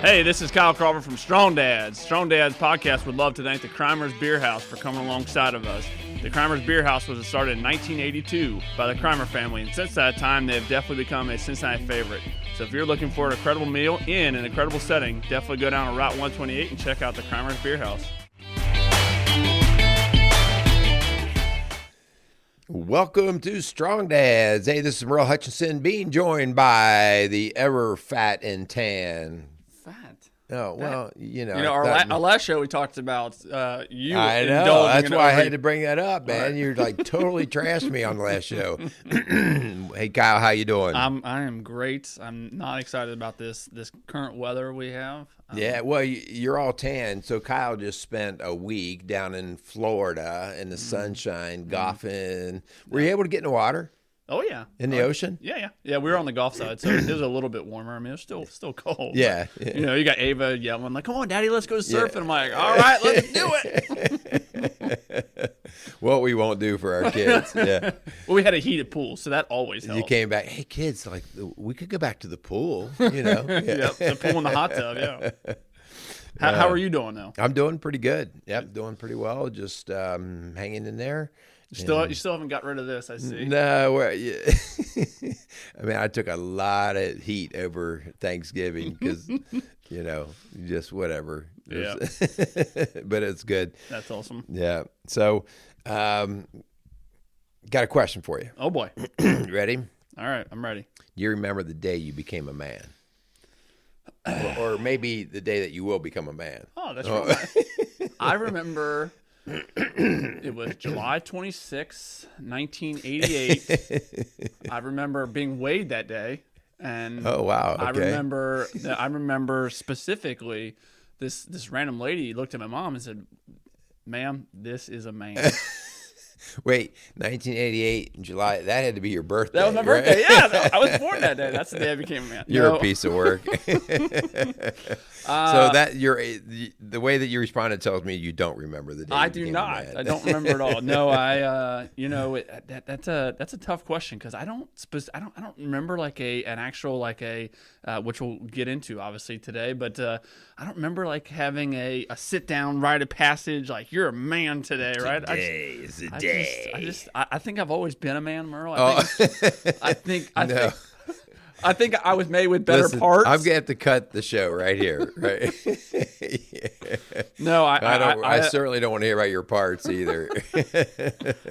Hey, this is Kyle Crawford from Strong Dads. Strong Dads podcast would love to thank the Crimers Beer House for coming alongside of us. The Crimers Beer House was started in 1982 by the Crimer family, and since that time, they have definitely become a Cincinnati favorite. So if you're looking for an incredible meal in an incredible setting, definitely go down to Route 128 and check out the Crimers Beer House. Welcome to Strong Dads. Hey, this is Merle Hutchinson, being joined by the ever fat and tan. Fat? Oh, well, you know. Our last show we talked about you. I know. That's why I had to bring that up, man. Right. You're like totally trashed me on the last show. Hey, Kyle, how you doing? I am great. I'm not excited about this current weather we have. Yeah, well, you're all tan. So Kyle just spent a week down in Florida in the sunshine, golfing. Were you able to get in the water? Oh, yeah. In the ocean? Yeah. We were on the golf side, so it was a little bit warmer. I mean, it was still cold. Yeah. But, you got Ava yelling, like, come on, Daddy, let's go surfing. Yeah. I'm like, all right, let's do it. What we won't do for our kids. Yeah. Well, we had a heated pool, so that always helped. You came back, hey, kids, like, we could go back to the pool, you know. Yeah, the pool and the hot tub, yeah. How are you doing now? I'm doing pretty good. Yep, doing pretty well. Just hanging in there. You still haven't got rid of this, I see. No, I mean, I took a lot of heat over Thanksgiving because, just whatever. Yeah. But it's good. That's awesome. Yeah. So, got a question for you. Oh, boy. Ready? All right, I'm ready. Do you remember the day you became a man? Or maybe the day that you will become a man. Oh, that's right. I remember... It was July 26, 1988. I remember being weighed that day, and oh wow! Okay. I remember specifically this random lady looked at my mom and said, "Ma'am, this is a man." Wait, 1988 in July, that had to be your birthday. That was my birthday, right? Yeah. I was born that day. That's the day I became a man. You're a piece of work. So the way that you responded tells me you don't remember the day I you do became not. a man. I don't remember at all. No, that's a tough question because I don't remember like an actual which we'll get into obviously today, but I don't remember like having a sit down rite of passage like you're a man today, right? Today is the day. I think I've always been a man, Merle. I think I was made with better parts. I'm gonna have to cut the show right here. Right? Yeah. No, I certainly don't want to hear about your parts either.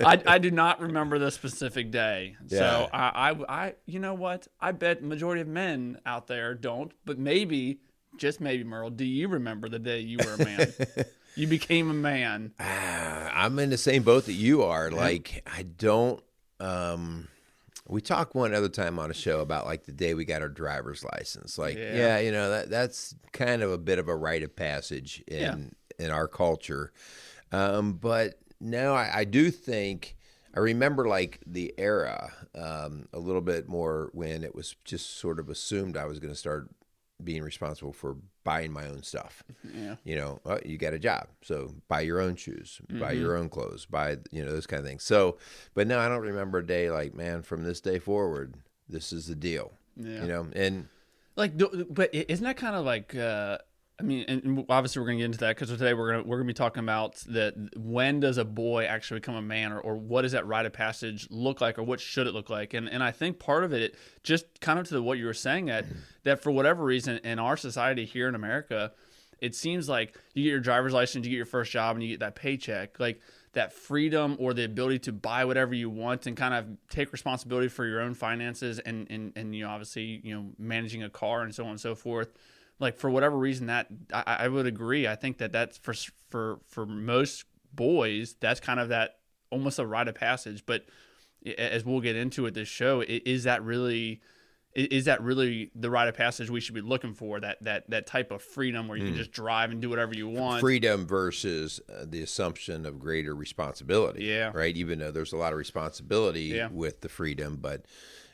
I do not remember the specific day. Yeah. So I you know what? I bet the majority of men out there don't. But maybe, just maybe, Merle, do you remember the day you were a man? You became a man. I'm in the same boat that you are. Like, I don't. We talked one other time on a show about like the day we got our driver's license. Like, that's kind of a bit of a rite of passage in our culture. But no, I do think I remember like the era a little bit more when it was just sort of assumed I was going to start being responsible for buying my own stuff. Yeah. You got a job, so buy your own shoes, buy your own clothes, buy, those kind of things. So, but no, I don't remember a day like, man, from this day forward, this is the deal. Yeah. And like, but isn't that kind of like, and obviously we're going to get into that because today we're going to be talking about that. When does a boy actually become a man, or what does that rite of passage look like, or what should it look like? And I think part of it just kind of to what you were saying that for whatever reason in our society here in America, it seems like you get your driver's license, you get your first job, and you get that paycheck, like that freedom or the ability to buy whatever you want and kind of take responsibility for your own finances and obviously managing a car and so on and so forth. Like, for whatever reason, that I would agree. I think that's for most boys, that's kind of that almost a rite of passage. But as we'll get into it this show, is that really the rite of passage we should be looking for? That type of freedom where you can just drive and do whatever you want. Freedom versus the assumption of greater responsibility. Yeah. Right. Even though there's a lot of responsibility with the freedom, but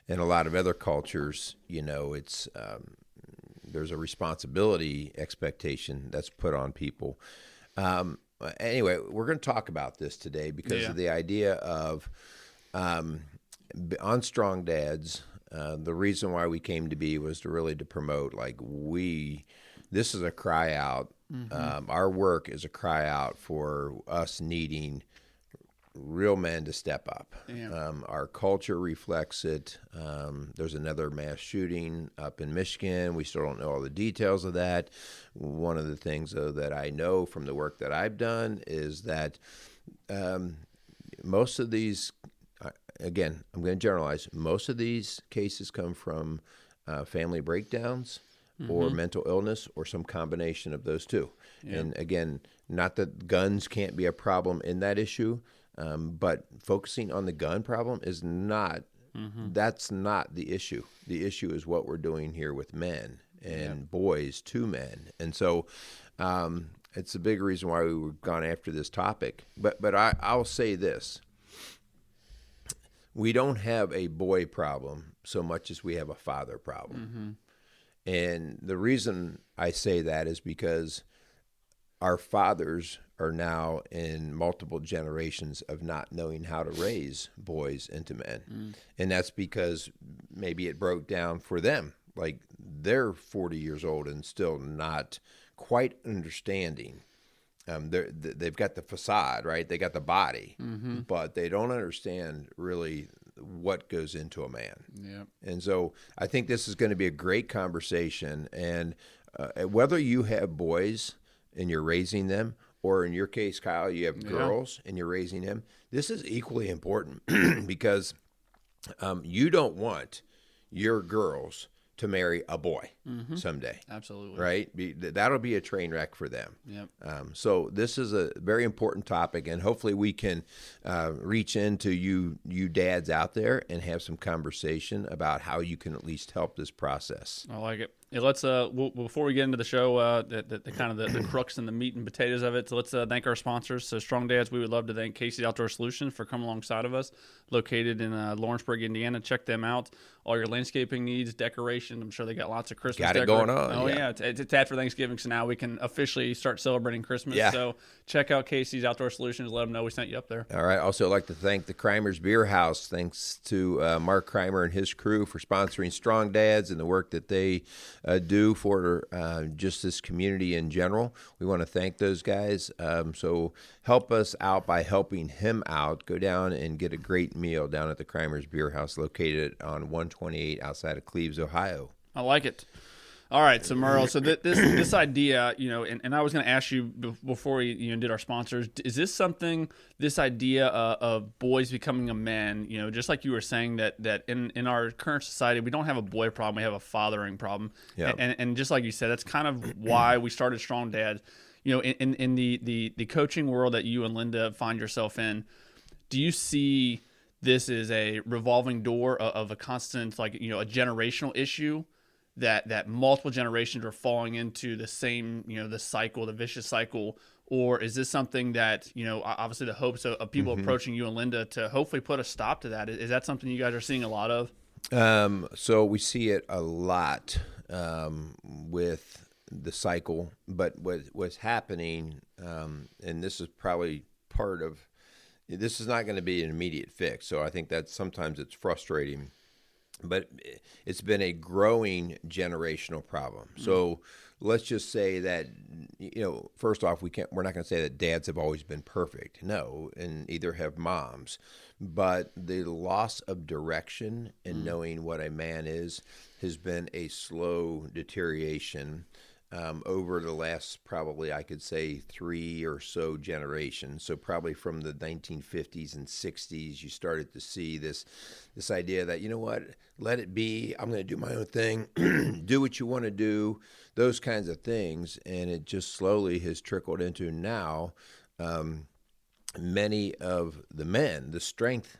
in a lot of other cultures, it's. There's a responsibility expectation that's put on people. Anyway, we're going to talk about this today because of the idea of on Strong Dads. The reason why we came to be was to promote like this is a cry out. Our work is a cry out for us needing real men to step up. Yeah. Our culture reflects it. There's another mass shooting up in Michigan. We still don't know all the details of that. One of the things, though, that I know from the work that I've done is that most of these, again, I'm going to generalize, most of these cases come from family breakdowns or mental illness or some combination of those two. Yeah. And again, not that guns can't be a problem in that issue, but focusing on the gun problem is not, that's not the issue. The issue is what we're doing here with men and boys to men. And so it's a big reason why we've gone after this topic. But I'll say this. We don't have a boy problem so much as we have a father problem. And the reason I say that is because our fathers are now in multiple generations of not knowing how to raise boys into men. And that's because maybe it broke down for them. Like they're 40 years old and still not quite understanding. They've got the facade, right? They got the body, but they don't understand really what goes into a man. Yeah. And so I think this is going to be a great conversation. And whether you have boys and you're raising them, or in your case, Kyle, you have girls and you're raising them, this is equally important because you don't want your girls to marry a boy someday. Absolutely. Right? That'll be a train wreck for them. Yep. So this is a very important topic, and hopefully we can reach into you dads out there and have some conversation about how you can at least help this process. I like it. Yeah, let's before we get into the show, the kind of the crux and the meat and potatoes of it. So let's thank our sponsors. So Strong Dads, we would love to thank Casey's Outdoor Solutions for coming alongside of us. Located in Lawrenceburg, Indiana. Check them out. All your landscaping needs, decoration. I'm sure they got lots of Christmas. Got it going on. Oh yeah, it's after Thanksgiving, so now we can officially start celebrating Christmas. Yeah. So check out Casey's Outdoor Solutions. Let them know we sent you up there. All right. Also, I'd like to thank the Crimer's Beer House. Thanks to Mark Crimer and his crew for sponsoring Strong Dads and the work that they do for just this community in general. We want to thank those guys. So help us out by helping him out. Go down and get a great meal down at the Crimer's Beer House located on 128 outside of Cleves, Ohio. I like it. All right, so Merle, so this idea, and I was going to ask you before we did our sponsors, is this something, this idea of boys becoming a man, just like you were saying that in our current society, we don't have a boy problem, we have a fathering problem. Yeah. And just like you said, that's kind of why we started Strong Dads. In the coaching world that you and Linda find yourself in, do you see this as a revolving door of a constant, a generational issue? That multiple generations are falling into the same, the cycle, the vicious cycle, or is this something that, obviously the hopes of people approaching you and Linda to hopefully put a stop to that? Is that something you guys are seeing a lot of? So we see it a lot with the cycle, but what's happening, and this is probably part of, this is not going to be an immediate fix. So I think that sometimes it's frustrating. But it's been a growing generational problem. So let's just say that, first off, we're not going to say that dads have always been perfect. No, and either have moms. But the loss of direction and knowing what a man is has been a slow deterioration over the last, probably I could say 3 or so generations. So probably from the 1950s and 60s, you started to see this idea that, let it be. I'm going to do my own thing. Do what you want to do. Those kinds of things. And it just slowly has trickled into now many of the men, the strength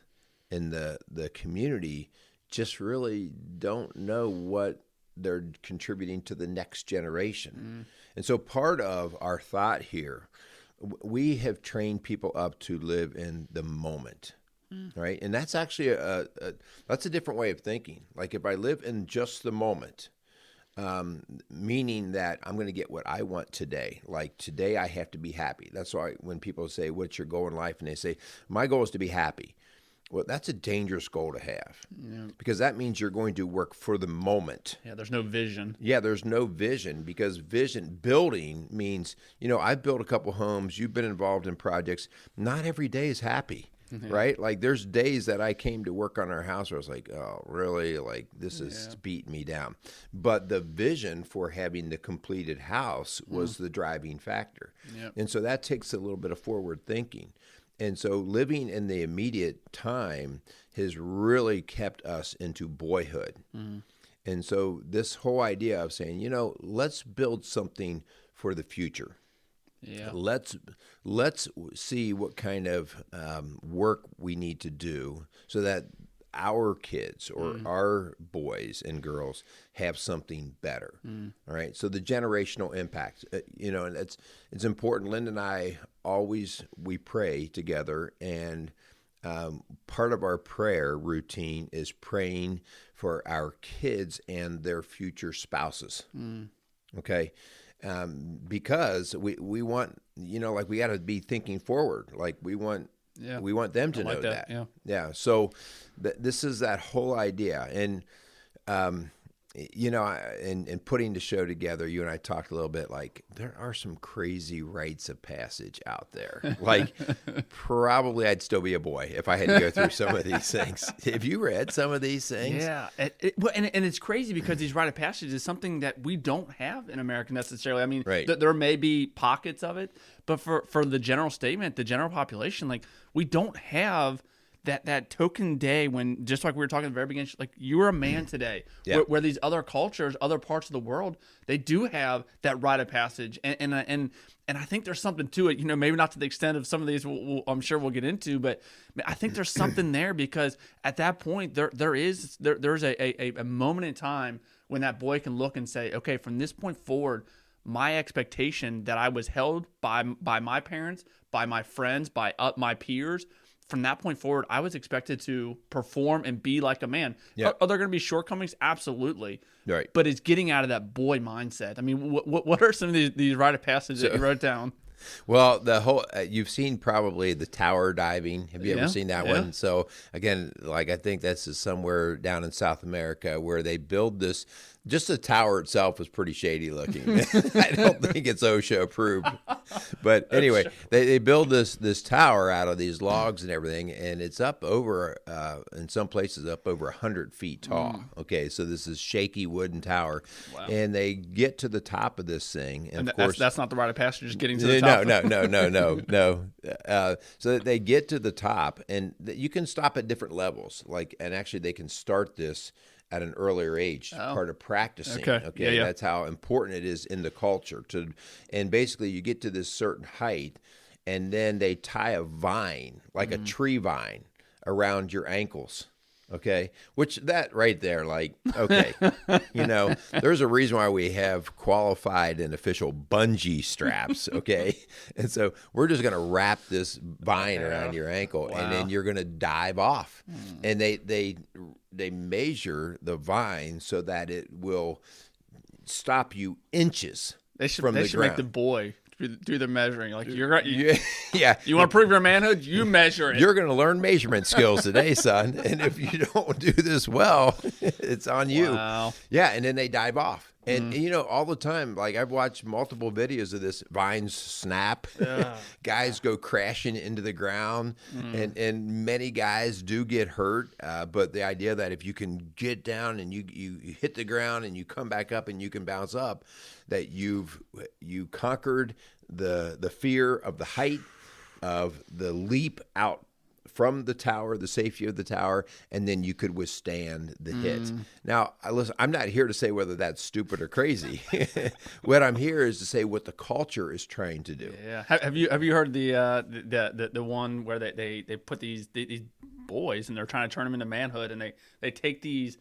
in the community just really don't know what they're contributing to the next generation. And so part of our thought here, we have trained people up to live in the moment, right? And that's actually that's a different way of thinking. Like if I live in just the moment, meaning that I'm going to get what I want today. Like today I have to be happy. That's why when people say, what's your goal in life? And they say, my goal is to be happy. Well, that's a dangerous goal to have because that means you're going to work for the moment. Yeah, there's no vision. Yeah, there's no vision because building means, I've built a couple homes. You've been involved in projects. Not every day is happy, right? Like there's days that I came to work on our house where I was like, oh, really? Like this is beating me down. But the vision for having the completed house was the driving factor. Yep. And so that takes a little bit of forward thinking. And so living in the immediate time has really kept us into boyhood. Mm-hmm. And so this whole idea of saying, let's build something for the future. Yeah. Let's see what kind of work we need to do so that our kids or our boys and girls have something better. All right. So the generational impact, and it's important. Linda and I we pray together, and part of our prayer routine is praying for our kids and their future spouses. Okay. Because we want, like we got to be thinking forward. Like we want them to know that. Yeah. So this is that whole idea. And, in putting the show together, you and I talked a little bit, like there are some crazy rites of passage out there. Like probably I'd still be a boy if I had to go through some of these things. Have you read some of these things? Yeah. And it's crazy because these rite of passage is something that we don't have in America necessarily. I mean, there may be pockets of it, but for the general statement, the general population, like we don't have that token day when, just like we were talking at the very beginning, like you're a man today, where these other cultures, other parts of the world, they do have that rite of passage, and I think there's something to it. Maybe not to the extent of some of these I'm sure we'll get into, but I think there's something there because at that point there's a moment in time when that boy can look and say, okay, from this point forward, my expectation that I was held by my parents, by my friends, by my peers. From that point forward, I was expected to perform and be like a man. Yep. Are there going to be shortcomings? Absolutely. Right. But it's getting out of that boy mindset. I mean, what are some of these rite of passage that you wrote down? Well, the whole you've seen probably the tower diving. Have you ever seen that one? So again, like I think this is somewhere down in South America where they build this. Just the tower itself was pretty shady looking. I don't think it's OSHA approved. But anyway, they build this tower out of these logs and everything, and it's up over, in some places, up over 100 feet tall. Okay, so this is shaky wooden tower. Wow. And they get to the top of this thing. And of course, that's not the rite of passage, just getting to the top. No. So they get to the top, and you can stop at different levels. And actually they can start this at an earlier age, part of practicing. Okay. That's how important it is in the culture. And basically you get to this certain height, and then they tie a vine, like a tree vine, around your ankles. Okay, which that right there, there's a reason why we have qualified and official bungee straps. Okay, and so we're just going to wrap this vine around your ankle, and then you're going to dive off. And they measure the vine so that it will stop you inches from the ground. Make the boy do the measuring. Like you want to prove your manhood, you measure it. You're going to learn measurement skills today, son. And if you don't do this well, it's on you. Wow. Yeah, and then they dive off. And all the time, like I've watched multiple videos of this, vines snap, guys go crashing into the ground, and many guys do get hurt. But the idea that if you can get down and you hit the ground and you come back up and you can bounce up, that you conquered the fear of the height, of the leap out from the tower, the safety of the tower, and then you could withstand the hit. Now, listen, I'm not here to say whether that's stupid or crazy. What I'm here is to say what the culture is trying to do. Yeah. Have you heard the one where they put these boys and they're trying to turn them into manhood, and they take these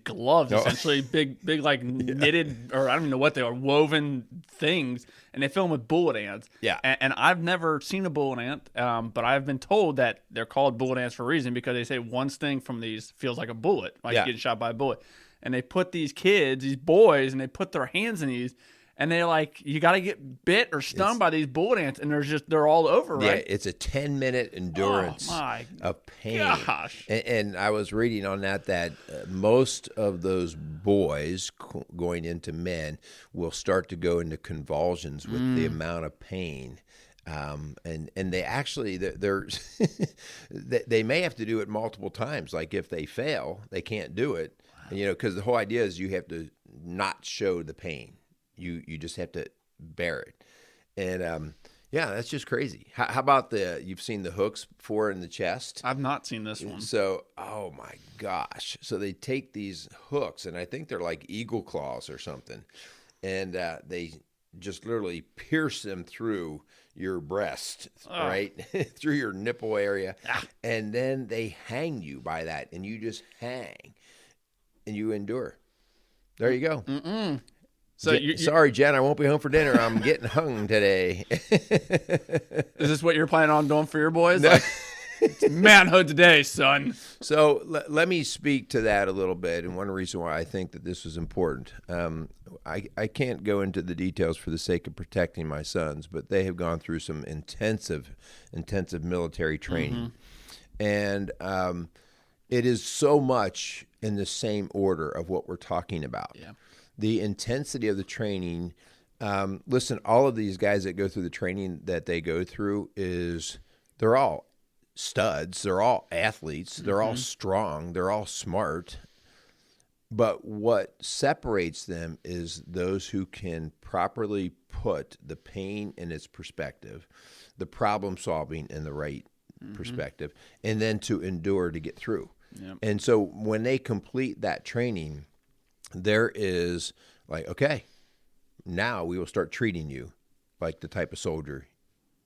gloves, essentially big like knitted, or I don't even know what they are, woven things, and they fill them with bullet ants. Yeah. And I've never seen a bullet ant, but I've been told that they're called bullet ants for a reason, because they say one sting from these feels like a bullet, like getting shot by a bullet. And they put these kids, these boys, and they put their hands in these, and they're like, you got to get bit or stung by these bullet ants, and they're all over, right? Yeah, it's a 10-minute endurance of pain. Gosh. And I was reading on that most of those boys going into men will start to go into convulsions with the amount of pain. And they actually they're they may have to do it multiple times. Like if they fail, they can't do it. Wow. Because the whole idea is you have to not show the pain. You just have to bear it. And yeah, that's just crazy. How about you've seen the hooks before in the chest? I've not seen this one. So, oh my gosh. So they take these hooks, and I think they're like eagle claws or something, and they just literally pierce them through your breast, right? Through your nipple area. And then they hang you by that, and you just hang, and you endure. There you go. Mm-mm. So sorry, Jen, I won't be home for dinner. I'm getting hung today. Is this what you're planning on doing for your boys? No. Like, it's manhood today, son. So let me speak to that a little bit. And one reason why I think that this was important, I can't go into the details for the sake of protecting my sons, but they have gone through some intensive military training. And it is so much in the same order of what we're talking about. Yeah. The intensity of the training, listen, all of these guys that go through the training that they go through they're all studs, they're all athletes, they're all strong, they're all smart. But what separates them is those who can properly put the pain in its perspective, the problem solving in the right perspective, and then to endure to get through. Yep. And so when they complete that training, there is like, okay, now we will start treating you like the type of soldier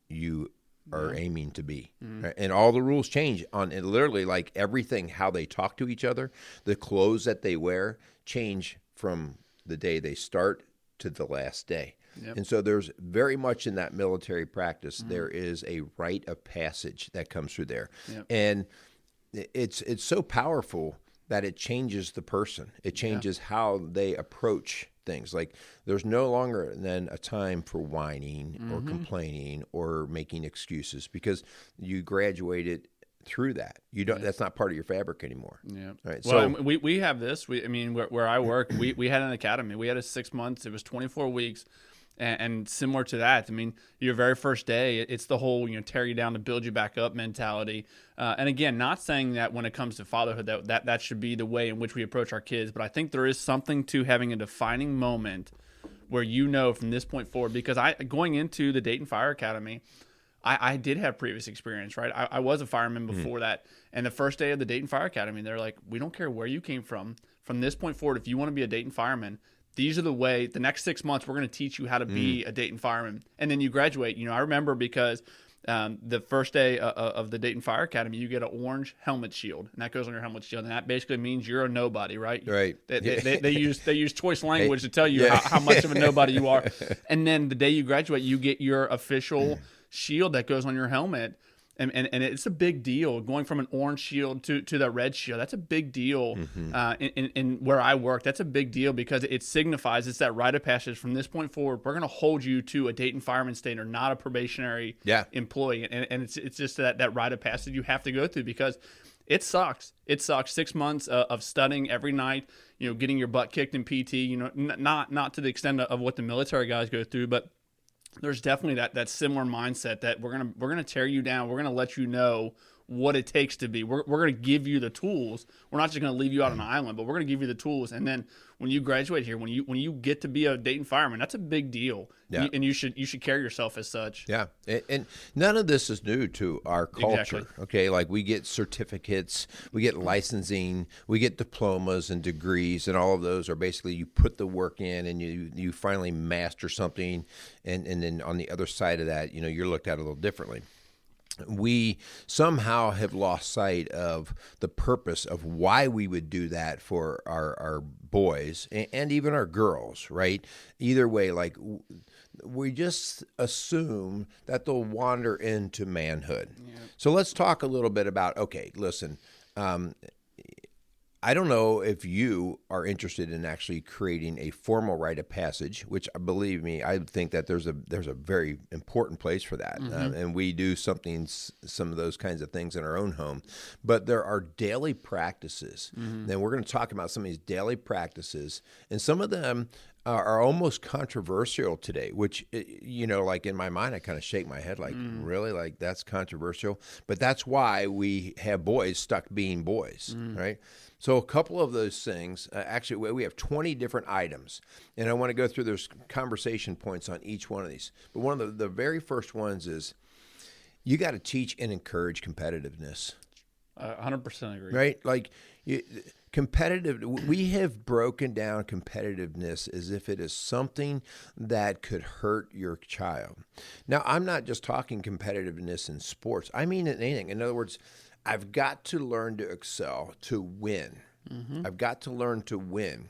you are aiming to be. Right? And all the rules change on it, literally like everything, how they talk to each other, the clothes that they wear change from the day they start to the last day. Yep. And so there's very much in that military practice, there is a rite of passage that comes through there. Yep. And it's so powerful that it changes the person. It changes how they approach things. Like there's no longer then a time for whining or complaining or making excuses because you graduated through that. You don't. That's not part of your fabric anymore. Yeah. Right. Well, so we have this. Where I work, we had an academy. We had a 6 months. It was 24 weeks. And similar to that, your very first day, it's the whole, tear you down to build you back up mentality. And again, not saying that when it comes to fatherhood, that should be the way in which we approach our kids. But I think there is something to having a defining moment where from this point forward, because going into the Dayton Fire Academy, I did have previous experience, right? I was a fireman before that. And the first day of the Dayton Fire Academy, they're like, we don't care where you came from. From this point forward, if you want to be a Dayton fireman, these are the next 6 months, we're going to teach you how to be a Dayton fireman. And then you graduate. I remember because the first day of the Dayton Fire Academy, you get an orange helmet shield, and that goes on your helmet shield. And that basically means you're a nobody, right? Right. They use choice language to tell you how much of a nobody you are. And then the day you graduate, you get your official shield that goes on your helmet. And it's a big deal going from an orange shield to the red shield. That's a big deal in where I work. That's a big deal because it signifies it's that rite of passage. From this point forward, we're going to hold you to a Dayton fireman standard, not a probationary employee. And it's just that rite of passage you have to go through because it sucks. It sucks. 6 months of studying every night, getting your butt kicked in PT, not to the extent of what the military guys go through, but there's definitely that similar mindset that we're gonna tear you down. We're gonna let you know what it takes to be. We're gonna give you the tools. We're not just gonna leave you out on an island, but we're gonna give you the tools. And then when you graduate here, when you get to be a Dayton fireman, that's a big deal. Yeah. And you should carry yourself as such. Yeah. And none of this is new to our culture. Exactly. Okay, like we get certificates, we get licensing, we get diplomas and degrees, and all of those are basically you put the work in and you finally master something, and then on the other side of that, you're looked at a little differently. We somehow have lost sight of the purpose of why we would do that for our boys and even our girls, right? Either way, like we just assume that they'll wander into manhood. Yeah. So let's talk a little bit about, okay, listen, I don't know if you are interested in actually creating a formal rite of passage, which believe me, I think that there's a very important place for that. And we do some of those kinds of things in our own home. But there are daily practices. And we're going to talk about some of these daily practices. And some of them are almost controversial today, which, like in my mind, I kind of shake my head like, really? Like that's controversial? But that's why we have boys stuck being boys, right? So a couple of those things, actually, we have 20 different items, and I want to go through those conversation points on each one of these. But one of the very first ones is you got to teach and encourage competitiveness. 100% agree. Right? Like we have broken down competitiveness as if it is something that could hurt your child. Now, I'm not just talking competitiveness in sports. I mean in anything. In other words, I've got to learn to excel, to win. I've got to learn to win.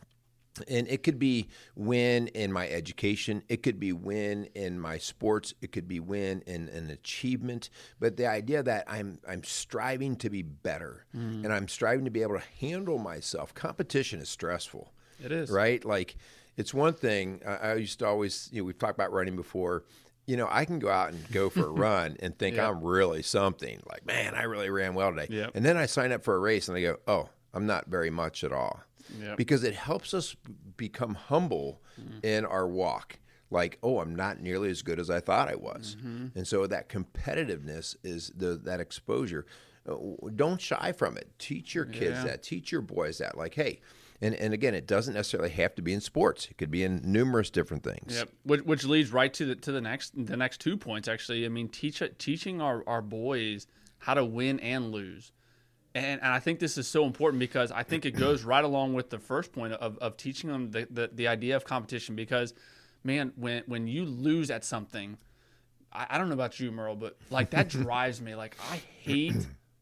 And it could be win in my education. It could be win in my sports. It could be win in an achievement. But the idea that I'm striving to be better and I'm striving to be able to handle myself. Competition is stressful. It is. Right? Like it's one thing. I used to always, we've talked about running before. I can go out and go for a run and think I'm really something. Like, man, I really ran well today. Yep. And then I sign up for a race and I go, oh, I'm not very much at all. Yep. Because it helps us become humble in our walk. Like, oh, I'm not nearly as good as I thought I was. And so that competitiveness is that exposure. Don't shy from it. Teach your kids that. Teach your boys that. Like, hey, and again, it doesn't necessarily have to be in sports. It could be in numerous different things. Yep. Which leads right to the next 2 points. Actually, I mean, teaching our boys how to win and lose, and I think this is so important because I think it goes right along with the first point of teaching them the idea of competition. Because, man, when you lose at something, I don't know about you, Merle, but like that drives me. Like I hate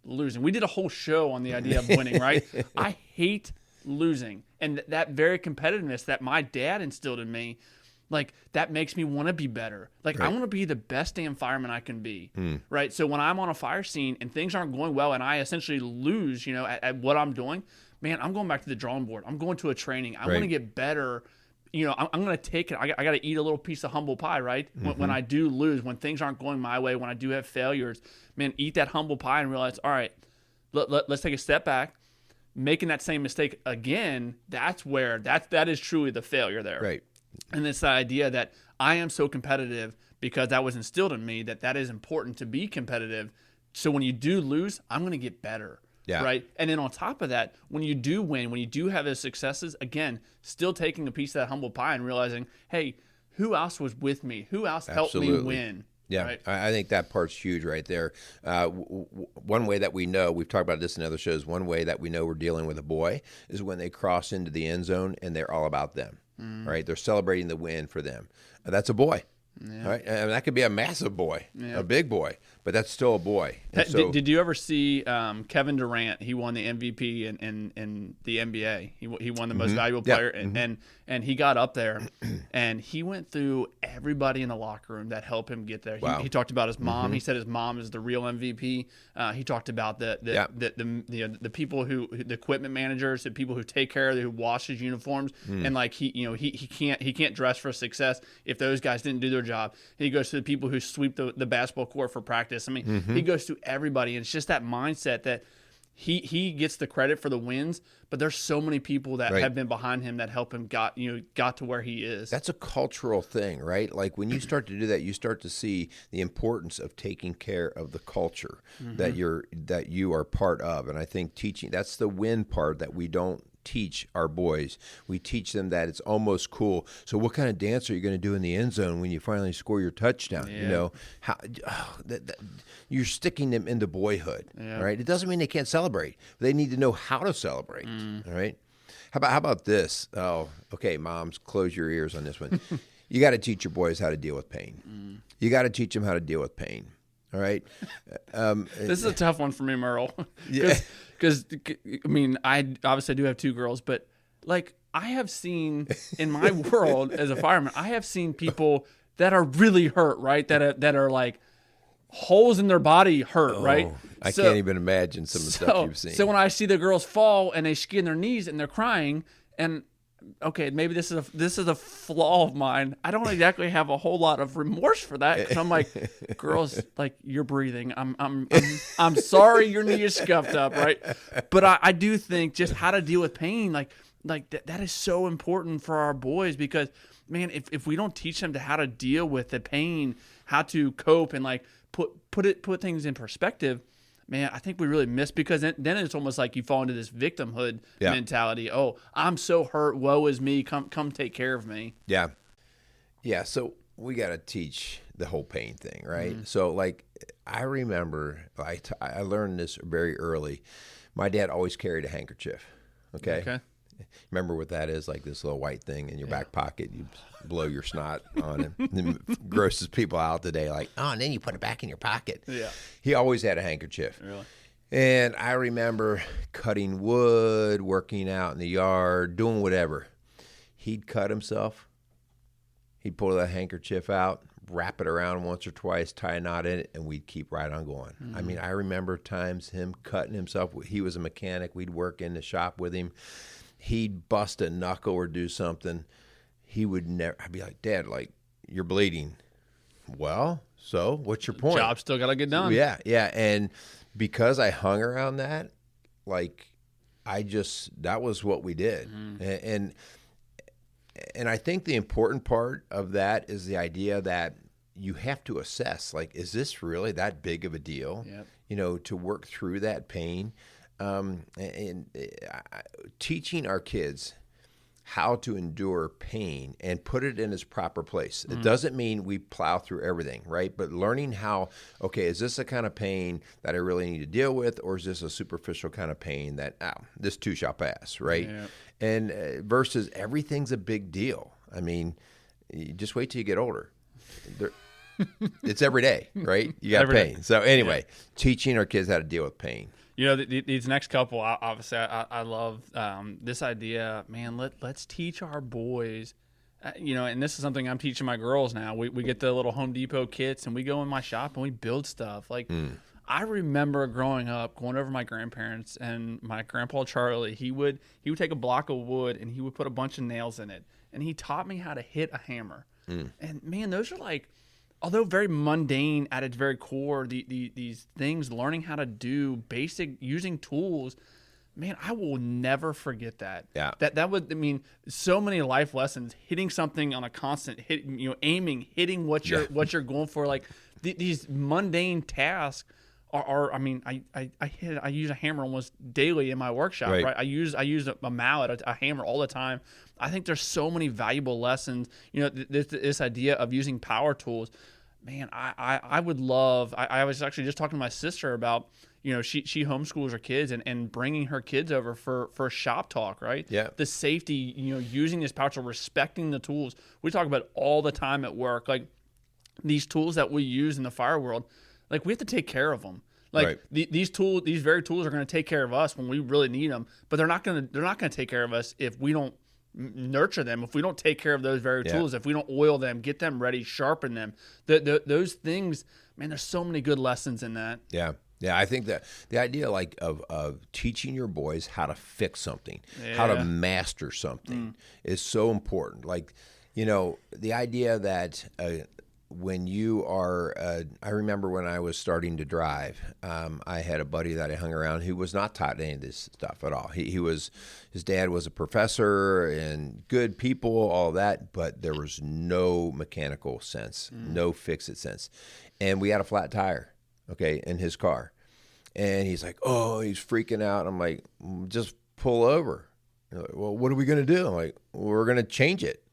losing. We did a whole show on the idea of winning, right? I hate losing, and that very competitiveness that my dad instilled in me, like that makes me want to be better. Like I want to be the best damn fireman I can be, right? So when I'm on a fire scene and things aren't going well and I essentially lose, at what I'm doing, man, I'm going back to the drawing board. I'm going to a training. I want to get better. I'm going to take it. I got to eat a little piece of humble pie, right? When I do lose, when things aren't going my way, when I do have failures, man, eat that humble pie and realize, all right, let's take a step back. Making that same mistake again, that is truly the failure there. Right. And this idea that I am so competitive because that was instilled in me that is important to be competitive. So when you do lose, I'm going to get better. Yeah. Right. And then on top of that, when you do win, when you do have those successes, again, still taking a piece of that humble pie and realizing, hey, who else was with me? Who else helped me win? Yeah, right. I think that part's huge right there. One way that we know, we've talked about this in other shows, one way that we know we're dealing with a boy is when they cross into the end zone and they're all about them, right? They're celebrating the win for them. That's a boy, right? And that could be a massive boy, a big boy, but that's still a boy. Did you ever see Kevin Durant? He won the MVP in the NBA. He won the most valuable player, and he got up there, and he went through everybody in the locker room that helped him get there. Wow. He talked about his mom. He said his mom is the real MVP. He talked about the people the equipment managers, the people who take care of, who wash his uniforms, and like he can't dress for success if those guys didn't do their job. He goes to the people who sweep the basketball court for practice. I mean, he goes to everybody, and it's just that mindset that he gets the credit for the wins, but there's so many people that have been behind him that help him got to where he is. That's a cultural thing, right? Like when you start to do that, you start to see the importance of taking care of the culture that you are part of. And I think that's the win part that we don't teach our boys. We teach them that it's almost cool. So what kind of dance are you going to do in the end zone when you finally score your touchdown? Yeah. You're sticking them into boyhood, right? It doesn't mean they can't celebrate. They need to know how to celebrate, all right? How about this? Oh, okay, moms, close your ears on this one. You got to teach your boys how to deal with pain. You got to teach them how to deal with pain. All right. This is a tough one for me, Merle. Because I mean, I obviously do have two girls, but like I have seen in my world as a fireman, I have seen people that are really hurt, right? That are like holes in their body hurt, right? I can't even imagine some of the stuff you've seen. So when I see the girls fall and they skin their knees and they're crying, and okay, maybe this is a flaw of mine. I don't exactly have a whole lot of remorse for that, because I'm like, girls, like, you're breathing. I'm sorry your knee is scuffed up, right? But I do think just how to deal with pain, like that is so important for our boys, because man, if we don't teach them how to deal with the pain, how to cope, and like put things in perspective, man, I think we really miss, because then it's almost like you fall into this victimhood mentality. Oh, I'm so hurt. Woe is me. Come take care of me. Yeah. Yeah. So we got to teach the whole pain thing, right? Mm-hmm. So like, I remember I learned this very early. My dad always carried a handkerchief. Okay. Remember what that is? Like this little white thing in your back pocket. You blow your snot on it. It grosses people out today. Like, oh, and then you put it back in your pocket. Yeah. He always had a handkerchief. Really? And I remember cutting wood, working out in the yard, doing whatever. He'd cut himself. He'd pull that handkerchief out, wrap it around once or twice, tie a knot in it, and we'd keep right on going. Mm-hmm. I mean, I remember times him cutting himself. He was a mechanic. We'd work in the shop with him. He'd bust a knuckle or do something. He would never. I'd be like, Dad, like, you're bleeding. Well, so what's your point? Job still got to get done. Yeah. And because I hung around that, like, that was what we did. Mm-hmm. And I think the important part of that is the idea that you have to assess, like, is this really that big of a deal? Yep. To work through that pain. Teaching our kids how to endure pain and put it in its proper place. It doesn't mean we plow through everything, right? But learning how, okay, is this a kind of pain that I really need to deal with, or is this a superficial kind of pain that, this too shall pass, right? Yeah. And versus everything's a big deal. I mean, you just wait till you get older. It's every day, right? You got pain. Day. So anyway, teaching our kids how to deal with pain. These next couple, obviously, I love this idea. Man, let's teach our boys, and this is something I'm teaching my girls now. We get the little Home Depot kits, and we go in my shop, and we build stuff. Like, I remember growing up, going over to my grandparents, and my grandpa Charlie, he would take a block of wood, and he would put a bunch of nails in it. And he taught me how to hit a hammer. And, man, those are like, although very mundane at its very core, these things, learning how to do basic, using tools, man, I will never forget that. Yeah. That would, I mean, so many life lessons, hitting something on a constant hit, aiming, hitting what you're going for. Like these mundane tasks are I mean, I use a hammer almost daily in my workshop, right? I use a mallet, a hammer all the time. I think there's so many valuable lessons. This idea of using power tools. Man, I would love. I was actually just talking to my sister about, she homeschools her kids and bringing her kids over for shop talk, right? Yeah. The safety, using this power tool, respecting the tools. We talk about it all the time at work, like these tools that we use in the fire world. Like, we have to take care of them. Like these very tools are going to take care of us when we really need them, but they're not going to take care of us if we don't nurture them, if we don't take care of those very tools, if we don't oil them, get them ready, sharpen them. Those things, man, there's so many good lessons in that. Yeah. I think that the idea of teaching your boys how to fix something, how to master something is so important. Like, the idea that when you are, I remember when I was starting to drive, I had a buddy that I hung around who was not taught any of this stuff at all. His dad was a professor and good people, all that, but there was no mechanical sense, no fix-it sense. And we had a flat tire, in his car. And he's like, oh, he's freaking out. I'm like, just pull over. Like, well, what are we going to do? I'm like, we're going to change it.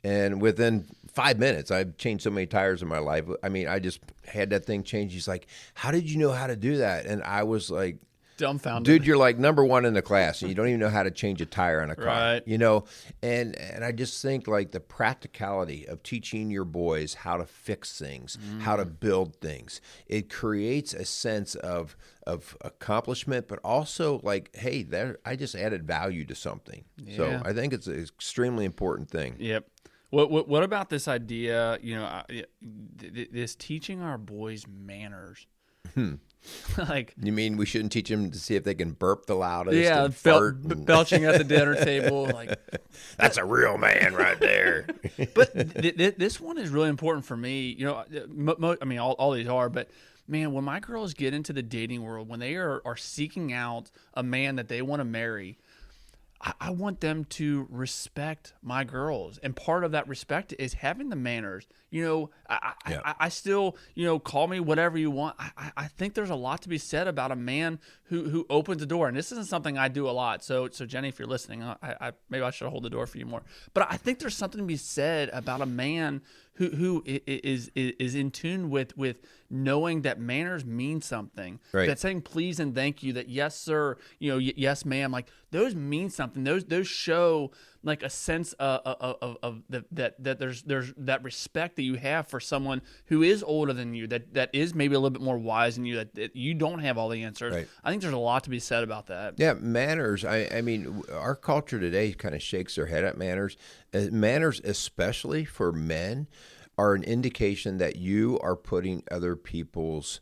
And within 5 minutes, I've changed so many tires in my life. I mean, I just had that thing changed. He's like, how did you know how to do that? And I was like, dumbfounded. Dude, you're like number one in the class, and you don't even know how to change a tire on a car. Right. And I just think like the practicality of teaching your boys how to fix things, how to build things, it creates a sense of accomplishment, but also like, hey, I just added value to something. Yeah. So I think it's an extremely important thing. Yep. What about this idea? This teaching our boys manners. Like, you mean we shouldn't teach them to see if they can burp the loudest? Yeah, and fart belching at the dinner table. Like, that's a real man right there. But this one is really important for me. I mean, all these are, but man, when my girls get into the dating world, when they are seeking out a man that they want to marry, I want them to respect my girls. And part of that respect is having the manners. I still, call me whatever you want. I think there's a lot to be said about a man who opens the door. And this isn't something I do a lot. So Jenny, if you're listening, maybe I should hold the door for you more. But I think there's something to be said about a man who is in tune with knowing that manners mean something. Right. That saying please and thank you, that yes sir, yes ma'am, like those mean something. Those show like a sense of that there's that respect that you have for someone who is older than you, that is maybe a little bit more wise than you, that you don't have all the answers. Right. I think there's a lot to be said about that. Yeah, manners. I mean, our culture today kind of shakes their head at manners. Manners, especially for men, are an indication that you are putting other people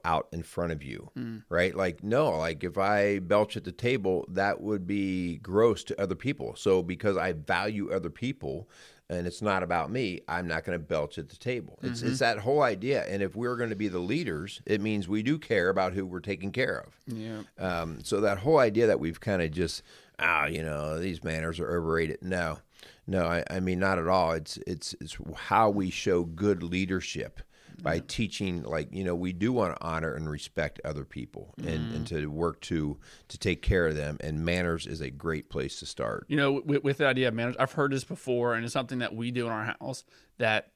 out in front of you, right? Like, no, like if I belch at the table, that would be gross to other people. So because I value other people and it's not about me, I'm not going to belch at the table. It's that whole idea. And if we're going to be the leaders, it means we do care about who we're taking care of. Yeah. So that whole idea that we've kind of just, these manners are overrated. No, I mean, not at all. It's how we show good leadership by teaching, like, we do want to honor and respect other people and to work to take care of them. And manners is a great place to start. With the idea of manners, I've heard this before, and it's something that we do in our house, that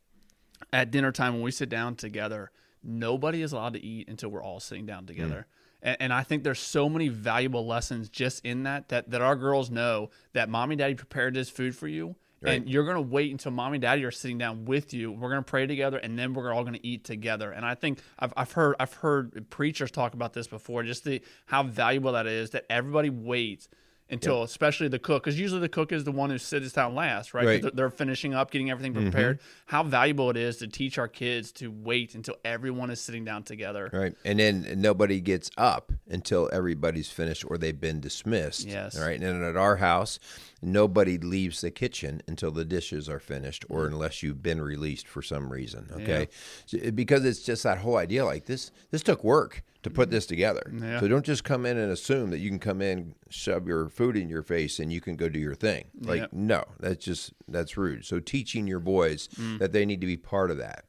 at dinner time when we sit down together, nobody is allowed to eat until we're all sitting down together. And I think there's so many valuable lessons just in that our girls know that mommy and daddy prepared this food for you. Right. And you're going to wait until mommy and daddy are sitting down with you. We're going to pray together, and then we're all going to eat together. And I think I've heard preachers talk about this before, just how valuable that is, that everybody waits until, especially the cook, because usually the cook is the one who sits down last, right? They're finishing up, getting everything prepared. How valuable it is to teach our kids to wait until everyone is sitting down together. Right. And then nobody gets up until everybody's finished or they've been dismissed. Yes. Right. And then at our house, nobody leaves the kitchen until the dishes are finished or unless you've been released for some reason. Okay. Yeah. Because it's just that whole idea, like this took work to put this together. Yeah. So don't just come in and assume that you can come in, shove your food in your face, and you can go do your thing. Like, no, that's rude. So teaching your boys that they need to be part of that.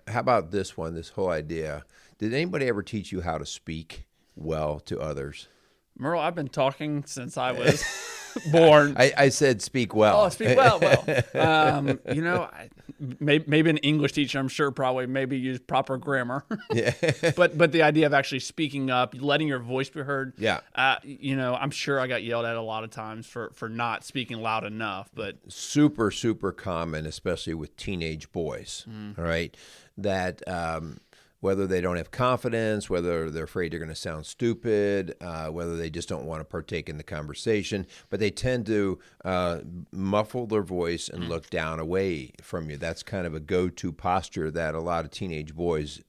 How about this one, this whole idea? Did anybody ever teach you how to speak well to others? Merle, I've been talking since I was born. I said speak well. Oh, speak well. Maybe an English teacher, I'm sure, probably maybe use proper grammar. Yeah. But the idea of actually speaking up, letting your voice be heard. Yeah. I'm sure I got yelled at a lot of times for not speaking loud enough. But super, super common, especially with teenage boys. All right, that. Whether they don't have confidence, whether they're afraid they're going to sound stupid, whether they just don't want to partake in the conversation, but they tend to muffle their voice and look down away from you. That's kind of a go-to posture that a lot of teenage boys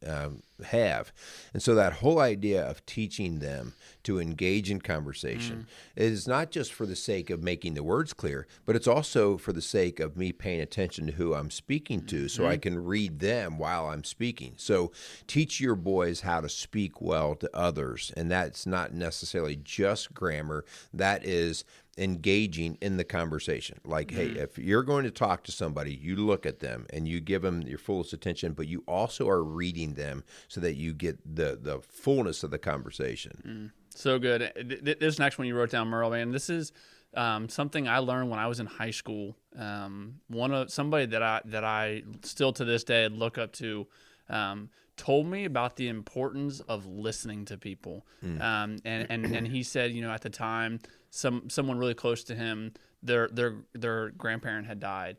have. And so that whole idea of teaching them to engage in conversation is not just for the sake of making the words clear, but it's also for the sake of me paying attention to who I'm speaking to so I can read them while I'm speaking. So teach your boys how to speak well to others. And that's not necessarily just grammar. That is engaging in the conversation. Like, hey, if you're going to talk to somebody, you look at them and you give them your fullest attention, but you also are reading them so that you get the fullness of the conversation. So good. This next one you wrote down, Merle, man, this is something I learned when I was in high school. Somebody that I still to this day look up to told me about the importance of listening to people. And he said, at the time, someone really close to him, their grandparent had died.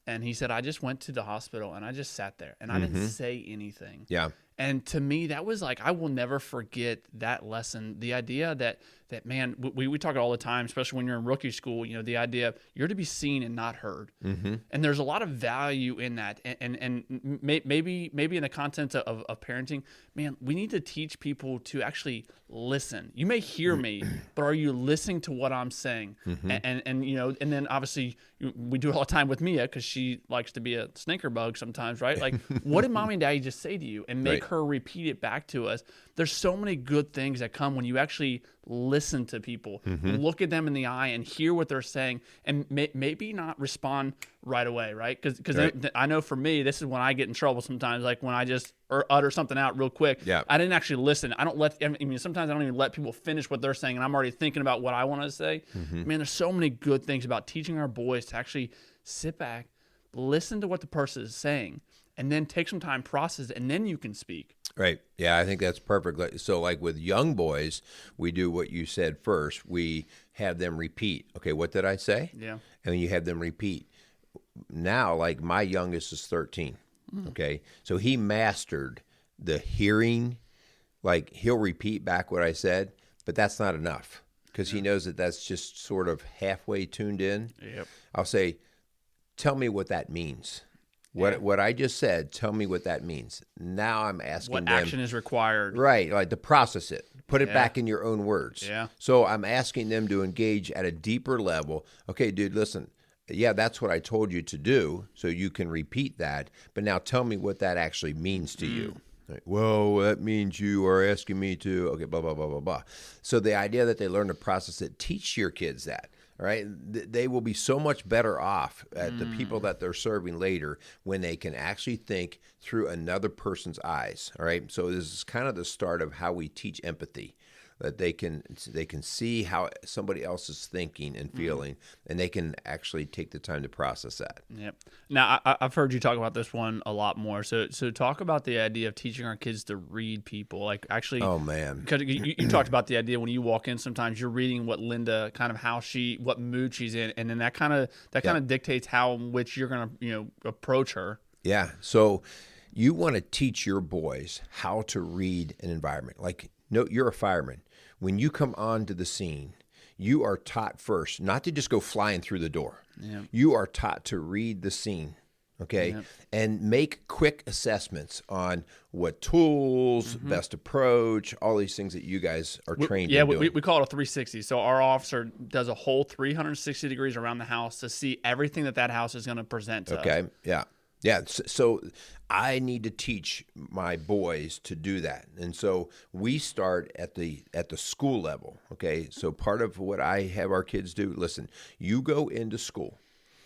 And he said, I just went to the hospital and I just sat there and I didn't say anything. Yeah. And to me, that was like, I will never forget that lesson. The idea that that, man, we talk all the time, especially when you're in rookie school, the idea you're to be seen and not heard. Mm-hmm. And there's a lot of value in that. And maybe in the content of parenting, man, we need to teach people to actually listen. You may hear me, but are you listening to what I'm saying? Mm-hmm. And then obviously we do it all the time with Mia because she likes to be a stinker bug sometimes, right? Like, what did mommy and daddy just say to you? And make her repeat it back to us. There's so many good things that come when you actually listen to people, look at them in the eye and hear what they're saying, and maybe not respond right away, right? Because I know for me, this is when I get in trouble sometimes, like when I just utter something out real quick. Yeah. I didn't actually listen. Sometimes I don't even let people finish what they're saying, and I'm already thinking about what I want to say. Man, there's so many good things about teaching our boys to actually sit back, listen to what the person is saying, and then take some time, process it, and then you can speak. Right. Yeah, I think that's perfect. So like with young boys, we do what you said first. We have them repeat. Okay, what did I say? Yeah. And you have them repeat. Now, like my youngest is 13. Okay. So he mastered the hearing. Like he'll repeat back what I said, but that's not enough because he knows that that's just sort of halfway tuned in. Yep. I'll say, tell me what that means. What I just said, tell me what that means. Now I'm asking what them. What action is required. Right, like to process it. Put it back in your own words. Yeah. So I'm asking them to engage at a deeper level. Okay, dude, listen. Yeah, that's what I told you to do, so you can repeat that. But now tell me what that actually means to you. Right. Well, that means you are asking me to, okay, blah, blah, blah, blah, blah. So the idea that they learn to process it, teach your kids that. All right, they will be so much better off at the people that they're serving later when they can actually think through another person's eyes. All right, so this is kind of the start of how we teach empathy, that they can see how somebody else is thinking and feeling, and they can actually take the time to process that. Yep. Now I've heard you talk about this one a lot more. So talk about the idea of teaching our kids to read people. Like actually, oh man, because you talked about the idea when you walk in, sometimes you're reading what Linda kind of what mood she's in, and then that kind of dictates how in which you're gonna approach her. Yeah. So you want to teach your boys how to read an environment. Like, no, you're a fireman. When you come onto the scene, you are taught first not to just go flying through the door. Yeah. You are taught to read the scene, okay, and make quick assessments on what tools, best approach, all these things that you guys are trained in doing. We call it a 360. So our officer does a whole 360 degrees around the house to see everything that house is going to present to us. Okay, yeah. Yeah, so I need to teach my boys to do that. And so we start at the school level, okay? So part of what I have our kids do, listen, you go into school.